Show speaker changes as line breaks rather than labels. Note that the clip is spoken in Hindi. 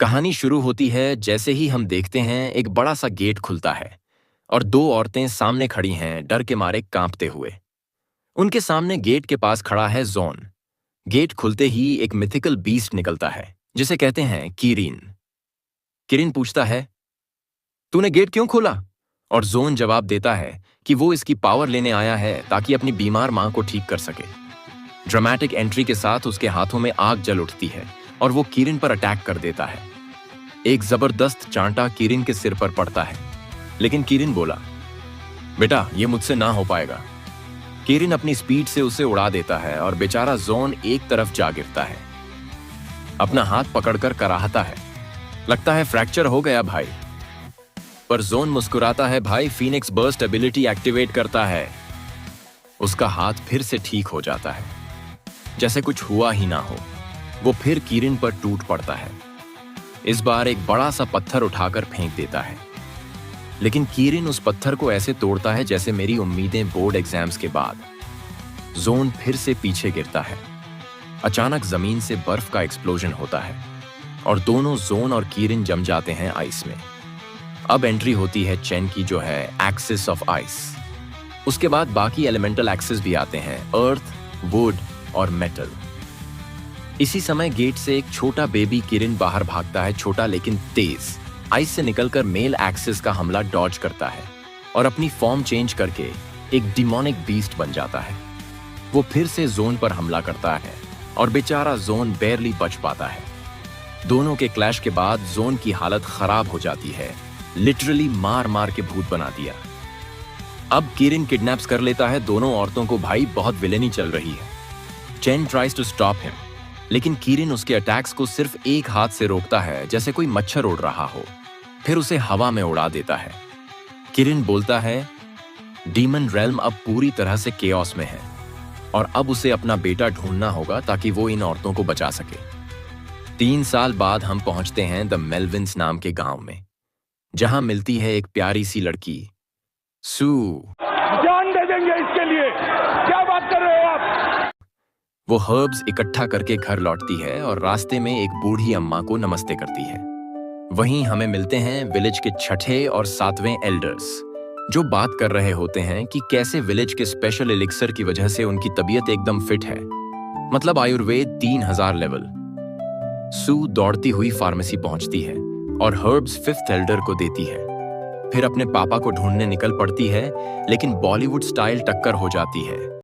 कहानी शुरू होती है जैसे ही हम देखते हैं एक बड़ा सा गेट खुलता है और दो औरतें सामने खड़ी हैं डर के मारे कांपते हुए। उनके सामने गेट के पास खड़ा है जोन। गेट खुलते ही एक मिथिकल बीस्ट निकलता है जिसे कहते हैं कीरिन। किरिन पूछता है, तूने गेट क्यों खोला? और जोन जवाब देता है कि वो इसकी पावर लेने आया है ताकि अपनी बीमार मां को ठीक कर सके। ड्रामेटिक एंट्री के साथ उसके हाथों में आग जल उठती है और वो कीरिन पर अटैक कर देता है। एक जबरदस्त चांटा कीरिन के सिर पर पड़ता है, लेकिन कीरिन बोला, बेटा ये मुझसे ना हो पाएगा। कीरिन अपनी स्पीड से उसे उड़ा देता है और बेचारा जोन एक तरफ जा गिरता है। अपना हाथ पकड़कर कराहता है, लगता है फ्रैक्चर हो गया भाई। पर जोन मुस्कुराता है, भाई फीनिक्स बर्स्ट एबिलिटी एक्टिवेट करता है। उसका हाथ फिर से ठीक हो जाता है, जैसे कुछ हुआ ही ना हो। वो फिर कीरिन पर टूट पड़ता है। इस बार एक बड़ा सा पत्थर उठाकर फेंक देता है, लेकिन कीरिन उस पत्थर को ऐसे तोड़ता है जैसे मेरी उम्मीदें बोर्ड एग्जाम्स के बाद। जोन फिर से पीछे गिरता है। अचानक जमीन से बर्फ का एक्सप्लोजन होता है और दोनों जोन और कीरिन जम जाते हैं आइस में। अब एंट्री होती है चेन की, जो है एक्सिस ऑफ आइस। उसके बाद बाकी एलिमेंटल एक्सिस भी आते हैं, अर्थ, वुड और मेटल। इसी समय गेट से एक छोटा बेबी कीरिन बाहर भागता है, छोटा लेकिन तेज। आइस से निकलकर मेल एक्सिस का हमला डॉज करता है और अपनी फॉर्म चेंज करके एक डिमोनिक बीस्ट बन जाता है। वो फिर से जोन पर हमला करता है और बेचारा जोन बेयरली बच पाता है। दोनों के क्लैश के बाद जोन की हालत खराब हो जाती है, लिटरली मार मार के भूत बना दिया। अब कीरिन किडनैप्स कर लेता है दोनों औरतों को। भाई बहुत विलेनी चल रही है। Chen tries to stop him, लेकिन कीरिन उसके अटैक्स को सिर्फ एक हाथ से रोकता है, जैसे कोई मच्छर उड़ रहा हो, फिर उसे हवा में उड़ा देता है। कीरिन बोलता है, डीमन रेल्म अब पूरी तरह से केओस में है और अब उसे अपना बेटा ढूंढना होगा ताकि वो इन औरतों को बचा सके। 3 साल बाद हम पहुंचते हैं द मेलविन्स नाम के गांव में, जहां मिलती है एक प्यारी सी लड़की, सू।
जान दे देंगे इसके लिए, क्या बात कर रहे हो आप?
वो हर्ब्स इकट्ठा करके घर लौटती है और रास्ते में एक बूढ़ी अम्मा को नमस्ते करती है। वहीं हमें मिलते हैं विलेज के 6ठे और 7वें एल्डर्स, जो बात कर रहे होते हैं कि कैसे विलेज के स्पेशल एलिक्सर की वजह से उनकी तबीयत एकदम फिट है, मतलब आयुर्वेद 3000 लेवल। सू दौड़ती हुई फार्मेसी पहुंचती है और हर्ब्स 5th एल्डर को देती है। फिर अपने पापा को ढूंढने निकल पड़ती है, लेकिन बॉलीवुड स्टाइल टक्कर हो जाती है।